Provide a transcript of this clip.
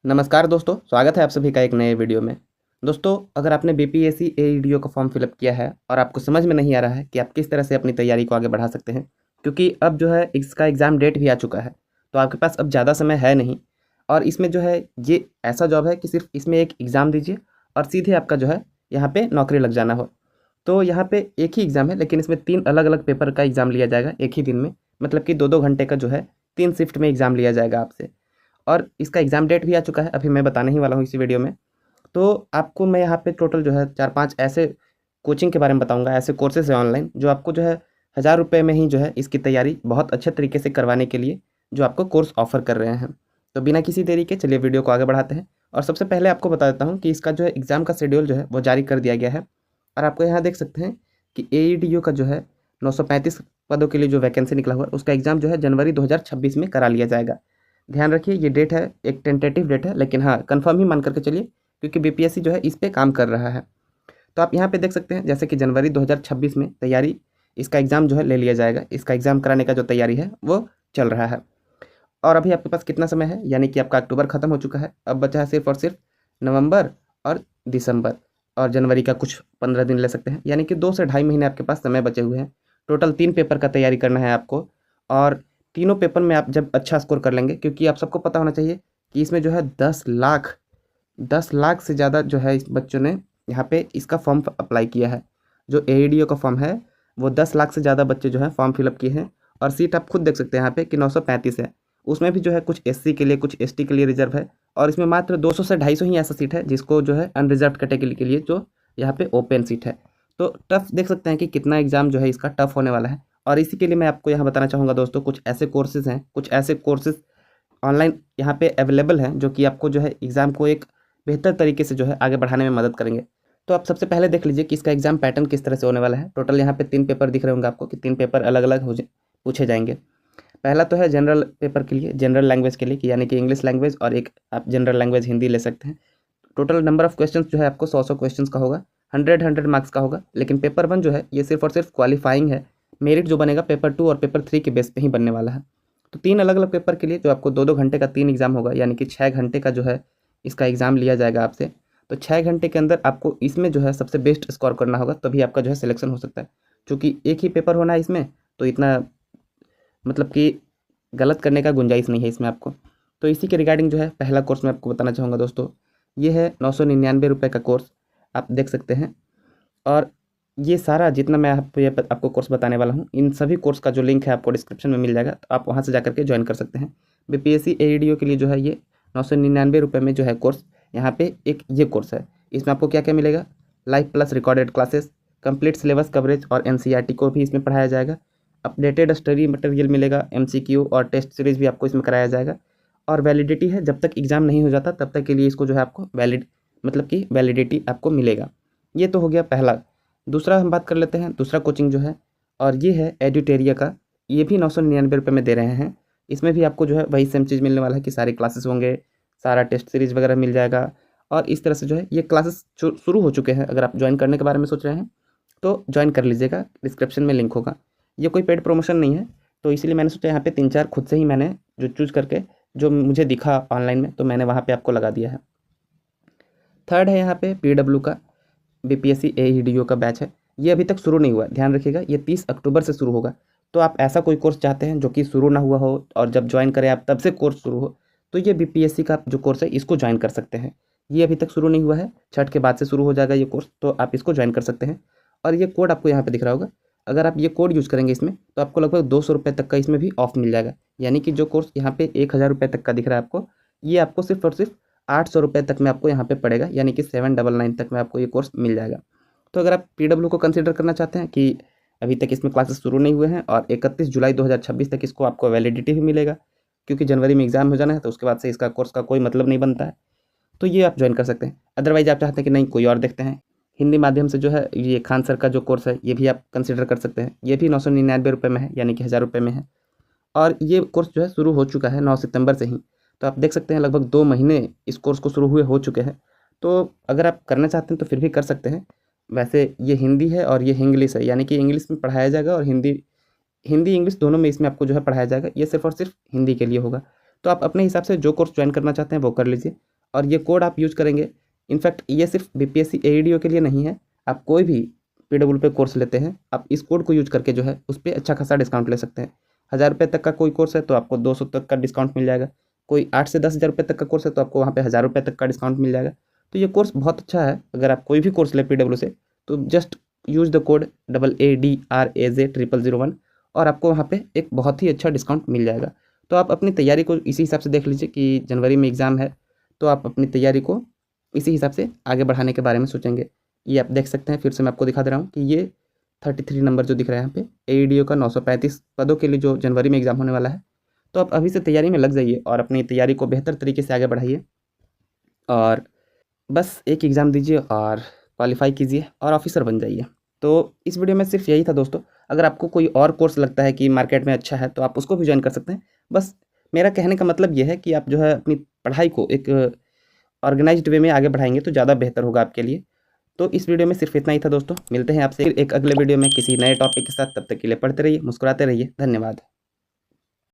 नमस्कार दोस्तों, स्वागत है आप सभी का एक नए वीडियो में। दोस्तों, अगर आपने बीपीएससी एईडीओ का फॉर्म फिलअप किया है और आपको समझ में नहीं आ रहा है कि आप किस तरह से अपनी तैयारी को आगे बढ़ा सकते हैं, क्योंकि अब जो है इसका एग्ज़ाम डेट भी आ चुका है, तो आपके पास अब ज़्यादा समय है नहीं। और इसमें जो है ये ऐसा जॉब है कि सिर्फ इसमें एक एग्ज़ाम दीजिए और सीधे आपका जो है यहाँ पे नौकरी लग जाना हो। तो यहाँ पे एक ही एग्ज़ाम है, लेकिन इसमें 3 अलग-अलग पेपर का एग्ज़ाम लिया जाएगा एक ही दिन में, मतलब कि 2-2 घंटे का जो है 3 शिफ्ट में एग्ज़ाम लिया जाएगा आपसे। और इसका एग्ज़ाम डेट भी आ चुका है, अभी मैं बताने ही वाला हूँ इसी वीडियो में। तो आपको मैं यहाँ पे टोटल जो है 4-5 ऐसे कोचिंग के बारे में बताऊँगा, ऐसे कोर्सेज़ हैं ऑनलाइन जो आपको जो है ₹1000 में ही जो है इसकी तैयारी बहुत अच्छे तरीके से करवाने के लिए जो आपको कोर्स ऑफ़र कर रहे हैं। तो बिना किसी देरी के चलिए वीडियो को आगे बढ़ाते हैं। और सबसे पहले आपको बता देता हूँ कि इसका जो है एग्ज़ाम का शेड्यूल जो है वो जारी कर दिया गया है। और आपको यहाँ देख सकते हैं कि एईडीओ का जो है 935 पदों के लिए जो वैकेंसी निकला हुआ है, उसका एग्ज़ाम जो है जनवरी 2026 में करा लिया जाएगा। ध्यान रखिए, ये डेट है एक टेंटेटिव डेट है, लेकिन हाँ कंफर्म ही मान करके चलिए, क्योंकि बीपीएससी जो है इस पे काम कर रहा है। तो आप यहाँ पे देख सकते हैं जैसे कि जनवरी 2026 में तैयारी इसका एग्ज़ाम जो है ले लिया जाएगा। इसका एग्ज़ाम कराने का जो तैयारी है वो चल रहा है। और अभी आपके पास कितना समय है, यानी कि आपका अक्टूबर ख़त्म हो चुका है, अब बचा है सिर्फ और सिर्फ नवंबर और दिसंबर। और जनवरी का कुछ 15 दिन ले सकते हैं, यानी कि 2 से ढाई महीने आपके पास समय बचे हुए हैं। टोटल 3 पेपर का तैयारी करना है आपको। और तीनों पेपर में आप जब अच्छा स्कोर कर लेंगे, क्योंकि आप सबको पता होना चाहिए कि इसमें जो है 10 लाख से ज़्यादा जो है इस बच्चों ने यहाँ पे इसका फॉर्म अप्लाई किया है। जो एईडीओ का फॉर्म है वो 10 लाख से ज़्यादा बच्चे जो हैं फॉर्म फिलअप किए हैं। और सीट आप खुद देख सकते हैं यहाँ पे कि 935 है। उसमें भी जो है कुछ एससी के लिए, कुछ एसटी के लिए रिजर्व है। और इसमें मात्र 200 से 250 ही ऐसा सीट है जिसको जो है अनरिजर्व कैटेगरी के लिए जो यहाँ पे ओपन सीट है। तो टफ देख सकते हैं कि कितना एग्ज़ाम जो है इसका टफ होने वाला है। और इसी के लिए मैं आपको यहाँ बताना चाहूँगा दोस्तों, कुछ ऐसे कोर्सेज़ हैं, कुछ ऐसे कोर्सेज़ ऑनलाइन यहाँ पे अवेलेबल हैं जो कि आपको जो है एग्ज़ाम को एक बेहतर तरीके से जो है आगे बढ़ाने में मदद करेंगे। तो आप सबसे पहले देख लीजिए कि इसका एग्ज़ाम पैटर्न किस तरह से होने वाला है। टोटल यहाँ पे 3 पेपर दिख रहे होंगे आपको कि 3 पेपर अलग-अलग पूछे जाएँगे। पहला तो है जनरल पेपर के लिए, जनरल लैंग्वेज के लिए, कि यानी कि इंग्लिश लैंग्वेज, और एक आप जनरल लैंग्वेज हिंदी ले सकते हैं। टोटल नंबर ऑफ़ क्वेश्चंस जो है आपको 100-100 क्वेश्चंस का होगा, 100 मार्क्स का होगा। लेकिन पेपर 1 जो है ये सिर्फ़ और सिर्फ क्वालीफाइंग है। मेरिट जो बनेगा पेपर 2 और पेपर 3 के बेस पे ही बनने वाला है। तो 3 अलग-अलग पेपर के लिए जो आपको 2-2 घंटे का 3 एग्ज़ाम होगा, यानी कि 6 घंटे का जो है इसका एग्ज़ाम लिया जाएगा आपसे। तो 6 घंटे के अंदर आपको इसमें जो है सबसे बेस्ट स्कोर करना होगा, तभी आपका जो है सिलेक्शन हो सकता है। चूँकि एक ही पेपर होना है इसमें, तो इतना मतलब कि गलत करने का गुंजाइश नहीं है इसमें आपको। तो इसी के रिगार्डिंग जो है पहला कोर्स मैं आपको बताना चाहूँगा दोस्तों, ये है ₹999 का कोर्स, आप देख सकते हैं। और ये सारा जितना मैं आपको कोर्स बताने वाला हूँ, इन सभी कोर्स का जो लिंक है आपको डिस्क्रिप्शन में मिल जाएगा, तो आप वहाँ से जाकर के ज्वाइन कर सकते हैं। बीपीएससी एईडीओ के लिए जो है ये ₹999 में जो है कोर्स, यहाँ पे एक ये कोर्स है। इसमें आपको क्या-क्या मिलेगा, live plus recorded classes, complete syllabus coverage और एनसीईआरटी को भी इसमें पढ़ाया जाएगा। अपडेटेड स्टडी मटेरियल मिलेगा, एमसीक्यू और टेस्ट सीरीज़ भी आपको इसमें कराया जाएगा। और वैलिडिटी है, जब तक एग्ज़ाम नहीं हो जाता तब तक के लिए इसको जो है आपको मतलब कि वैलिडिटी आपको मिलेगा। ये तो हो गया पहला। दूसरा हम बात कर लेते हैं, दूसरा कोचिंग जो है, और ये है एड्यूटेरिया का। ये भी ₹999 में दे रहे हैं। इसमें भी आपको जो है वही सेम चीज़ मिलने वाला है कि सारे क्लासेस होंगे, सारा टेस्ट सीरीज़ वगैरह मिल जाएगा। और इस तरह से जो है ये क्लासेस शुरू हो चुके हैं। अगर आप ज्वाइन करने के बारे में सोच रहे हैं तो ज्वाइन कर लीजिएगा, डिस्क्रिप्शन में लिंक होगा। ये कोई पेड प्रमोशन नहीं है, तो इसीलिए मैंने सोचा यहाँ पे 3-4 खुद से ही मैंने जो चूज़ करके जो मुझे दिखा ऑनलाइन में, तो मैंने वहाँ पे आपको लगा दिया है। थर्ड है यहाँ पे पीडब्ल्यू का, बीपीएससी एईडीओ का बैच है। ये अभी तक शुरू नहीं हुआ है, ध्यान रखिएगा, ये 30 अक्टूबर से शुरू होगा। तो आप ऐसा कोई कोर्स चाहते हैं जो कि शुरू ना हुआ हो और जब ज्वाइन करें आप तब से कोर्स शुरू हो, तो ये बीपीएससी का जो कोर्स है इसको ज्वाइन कर सकते हैं। ये अभी तक शुरू नहीं हुआ है, छठ के बाद से शुरू हो जाएगा ये कोर्स, तो आप इसको ज्वाइन कर सकते हैं। और ये कोड आपको यहाँ पे दिख रहा होगा, अगर आप ये कोड यूज़ करेंगे इसमें तो आपको लगभग ₹200 तक का इसमें भी ऑफ मिल जाएगा। यानी कि जो कोर्स यहाँ पे ₹1000 तक का दिख रहा है आपको, ये आपको सिर्फ और सिर्फ ₹800 तक में आपको यहाँ पे पड़ेगा, यानी कि 799 तक में आपको ये कोर्स मिल जाएगा। तो अगर आप पीडब्ल्यू को कंसीडर करना चाहते हैं कि अभी तक इसमें क्लासेस शुरू नहीं हुए हैं और 31 जुलाई 2026 तक इसको आपको वैलिडिटी भी मिलेगा, क्योंकि जनवरी में एग्ज़ाम हो जाना है, तो उसके बाद से इसका कोर्स का कोई मतलब नहीं बनता है, तो ये आप ज्वाइन कर सकते हैं। अदरवाइज़ आप चाहते हैं कि नहीं कोई और देखते हैं, हिंदी माध्यम से जो है ये खान सर का जो कोर्स है ये भी आप कंसिडर कर सकते हैं। ये भी ₹999 में है, यानी कि ₹1000 में है। और ये कोर्स जो है शुरू हो चुका है 9 सितंबर से ही। तो आप देख सकते हैं लगभग 2 महीने इस कोर्स को शुरू हुए हो चुके हैं। तो अगर आप करना चाहते हैं तो फिर भी कर सकते हैं। वैसे ये हिंदी है और ये हिंग्लिश है, यानी कि इंग्लिश में पढ़ाया जाएगा और हिंदी हिंदी इंग्लिश दोनों में इसमें आपको जो है पढ़ाया जाएगा। ये सिर्फ़ और सिर्फ हिंदी के लिए होगा। तो आप अपने हिसाब से जो कोर्स जॉइन करना चाहते हैं वो कर लीजिए। और ये कोड आप यूज़ करेंगे। इनफैक्ट ये सिर्फ बीपीएससी एईडीओ के लिए नहीं है, आप कोई भी पीडब्ल्यू पे कोर्स लेते हैं, आप इस कोड को यूज करके जो है उस पर अच्छा खासा डिस्काउंट ले सकते हैं। 1000 रुपये तक का कोई कोर्स है तो आपको 200 तक का डिस्काउंट मिल जाएगा। कोई 8 से 10 हज़ार रुपये तक का कोर्स है तो आपको वहाँ पे 1000 रुपये तक का डिस्काउंट मिल जाएगा। तो ये कोर्स बहुत अच्छा है। अगर आप कोई भी कोर्स ले पीडब्ल्यू से तो just use the code AADRAZ0001 और आपको वहाँ पे एक बहुत ही अच्छा डिस्काउंट मिल जाएगा। तो आप अपनी तैयारी को इसी हिसाब से देख लीजिए कि जनवरी में एग्ज़ाम है, तो आप अपनी तैयारी को इसी हिसाब से आगे बढ़ाने के बारे में सोचेंगे। ये आप देख सकते हैं, फिर से मैं आपको दिखा दे रहा हूँ कि ये 33 नंबर जो दिख रहा है यहाँ पे एईडीओ का 935 पदों के लिए जो जनवरी में एग्ज़ाम होने वाला है। तो आप अभी से तैयारी में लग जाइए और अपनी तैयारी को बेहतर तरीके से आगे बढ़ाइए और बस एक एग्ज़ाम दीजिए और क्वालिफाई कीजिए और ऑफिसर बन जाइए। तो इस वीडियो में सिर्फ यही था दोस्तों। अगर आपको कोई और कोर्स लगता है कि मार्केट में अच्छा है तो आप उसको भी ज्वाइन कर सकते हैं। बस मेरा कहने का मतलब ये है कि आप जो है अपनी पढ़ाई को एक ऑर्गेनाइज्ड वे में आगे बढ़ाएंगे तो ज़्यादा बेहतर होगा आपके लिए। तो इस वीडियो में सिर्फ इतना ही था दोस्तों। मिलते हैं आपसे एक अगले वीडियो में किसी नए टॉपिक के साथ। तब तक के लिए पढ़ते रहिए, मुस्कुराते रहिए। धन्यवाद।